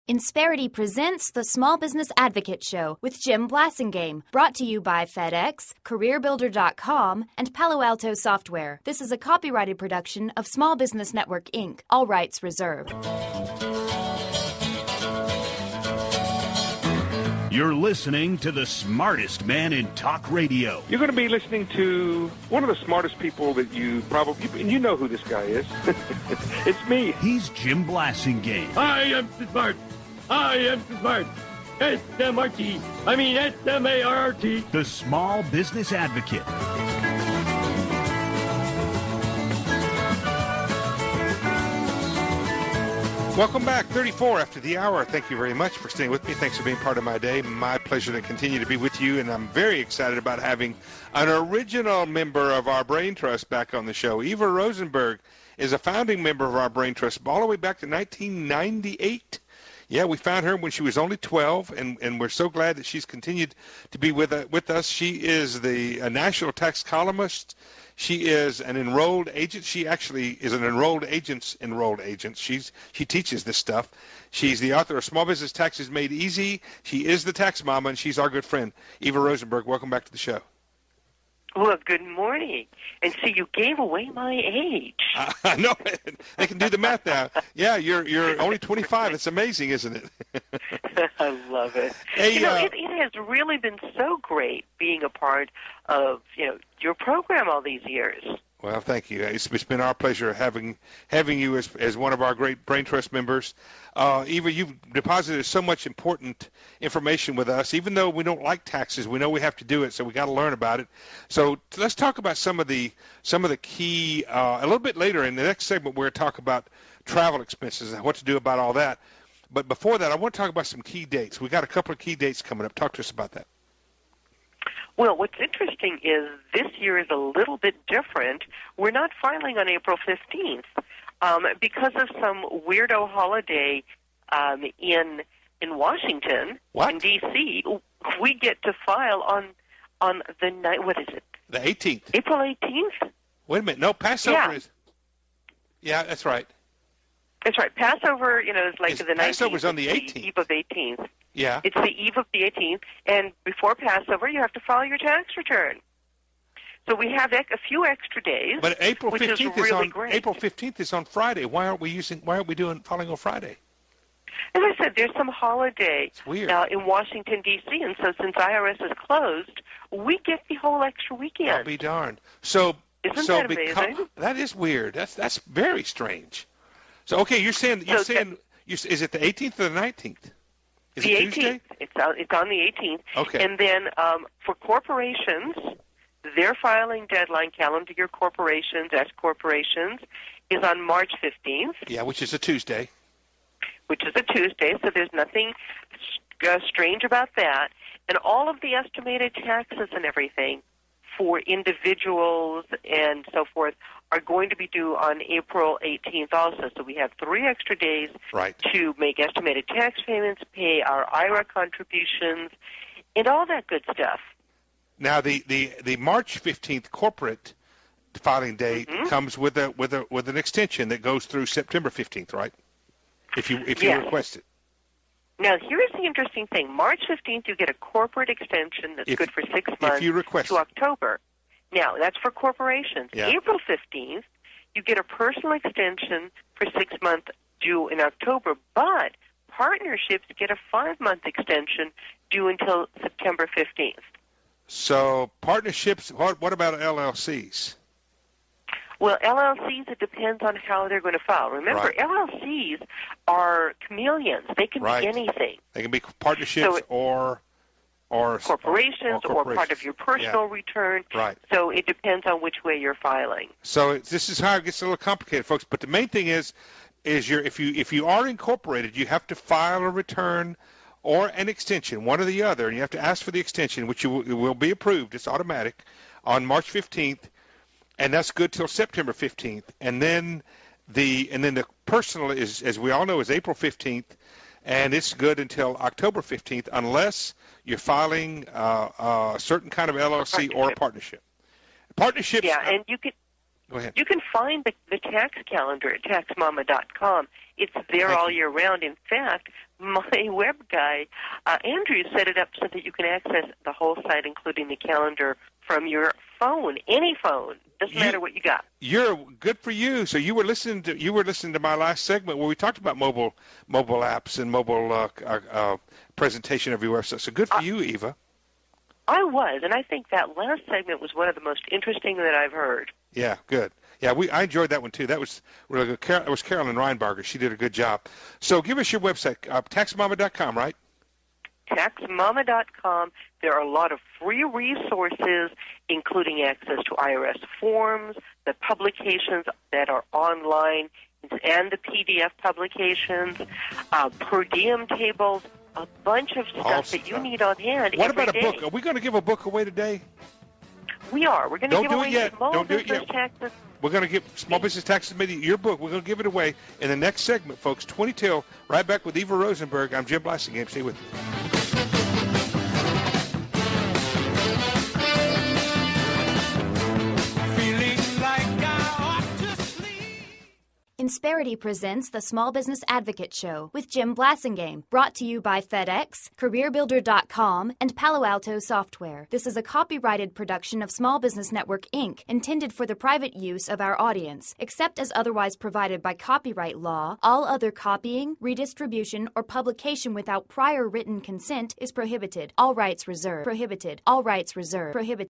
Insperity presents the Small Business Advocate Show with Jim Blasingame, brought to you by FedEx, CareerBuilder.com, and Palo Alto Software. This is a copyrighted production of Small Business Network, Inc., all rights reserved. You're listening to the smartest man in talk radio. You're going to be listening to one of the smartest people that you probably, and you know who this guy is. It's me. He's Jim Blasingame. I am smart. I am smart. S-M-R-T. I mean S-M-A-R-T. The Small Business Advocate. Welcome back. 34 after the hour. Thank you very much for staying with me. Thanks for being part of my day. My pleasure to continue to be with you, and I'm very excited about having an original member of our Brain Trust back on the show. Eva Rosenberg is a founding member of our Brain Trust all the way back to 1998. Yeah, we found her when she was only 12, and we're so glad that she's continued to be with us. She is a national tax columnist. She is an enrolled agent. She actually is an enrolled agent. She teaches this stuff. She's the author of Small Business Taxes Made Easy. She is the tax mama, and she's our good friend. Eva Rosenberg, welcome back to the show. Well, good morning. And see, you gave away my age. I know. They can do the math now. Yeah, you're only 25. It's amazing, isn't it? I love it. Hey, it has really been so great being a part of, your program all these years. Well, thank you. It's been our pleasure having you as one of our great Brain Trust members. Eva, you've deposited so much important information with us. Even though we don't like taxes, we know we have to do it, so we got to learn about it. So let's talk about some of the key. A little bit later in the next segment, we're going to talk about travel expenses and what to do about all that. But before that, I want to talk about some key dates. We got a couple of key dates coming up. Talk to us about that. Well, what's interesting is this year is a little bit different. We're not filing on April 15th because of some weirdo holiday in Washington, in D.C. We get to file on the night. What is it? The 18th. April 18th. Wait a minute. No, Passover is. Yeah, that's right. That's right. Passover, is like the 19th. Passover's on the 18th. The eve of 18th. Yeah. It's the eve of the 18th, and before Passover, you have to file your tax return. So we have a few extra days. But April 15th is on great. April 15th is on Friday. Why aren't we filing on Friday? As I said, there's some holiday in Washington D.C., and so since IRS is closed, we get the whole extra weekend. I'll be darned. So isn't that amazing? That is weird. That's very strange. So okay, you're saying is it the 18th or the 19th? Is the it 18th. Tuesday? It's on the 18th. Okay. And then for corporations, their filing deadline, calendar year corporations, S corporations, is on March 15th. Yeah, which is a Tuesday. So there's nothing strange about that. And all of the estimated taxes and everything for individuals and so forth are going to be due on April 18th also. So we have 3 extra days to make estimated tax payments, pay our IRA contributions, and all that good stuff. Now, the March 15th corporate filing date comes with an extension that goes through September 15th, right? If you request it. Now, here's the interesting thing. March 15th, you get a corporate extension that's good for 6 months to October. Now, that's for corporations. Yeah. April 15th, you get a personal extension for 6 months due in October, but partnerships get a 5-month extension due until September 15th. So partnerships, what about LLCs? Well, LLCs, it depends on how they're going to file. Remember, LLCs are chameleons. They can be anything. They can be partnerships or corporations or part of your personal return. Right. So it depends on which way you're filing. So this is how it gets a little complicated, folks. But the main thing is if you are incorporated, you have to file a return or an extension, one or the other, and you have to ask for the extension, which will be approved. It's automatic on March 15th. And that's good till September 15th, and then the personal is, as we all know, is April 15th, and it's good until October 15th, unless you're filing a certain kind of LLC or a partnership. Partnerships. Yeah, and you can Go ahead. You can find the tax calendar at taxmama.com. It's there all year round. In fact, my web guy, Andrew, set it up so that you can access the whole site, including the calendar, from your phone, any phone. Doesn't matter what you got. You're good for you. So you were listening to my last segment where we talked about mobile apps and mobile presentation everywhere. So good for you, Eva. I was, and I think that last segment was one of the most interesting that I've heard. Yeah, good. Yeah, I enjoyed that one too. That was really good. It was Carolyn Reinbarger. She did a good job. So give us your website, taxmama.com, right? Taxmama.com. There are a lot of free resources, including access to IRS forms, the publications that are online, and the PDF publications, per diem tables, a bunch of stuff that you need on hand. What every about day. a book? Are we going to give a book away today? We are. We're going to give away Small Business Taxes. We're going to give Small Business Taxes Committee your book. We're going to give it away in the next segment, folks. 20 till. Right back with Eva Rosenberg. I'm Jim Blasingame. Stay with me. Insperity presents the Small Business Advocate Show with Jim Blasingame, brought to you by FedEx, CareerBuilder.com, and Palo Alto Software. This is a copyrighted production of Small Business Network, Inc., intended for the private use of our audience. Except as otherwise provided by copyright law, all other copying, redistribution, or publication without prior written consent is prohibited. All rights reserved. Prohibited. All rights reserved. Prohibited.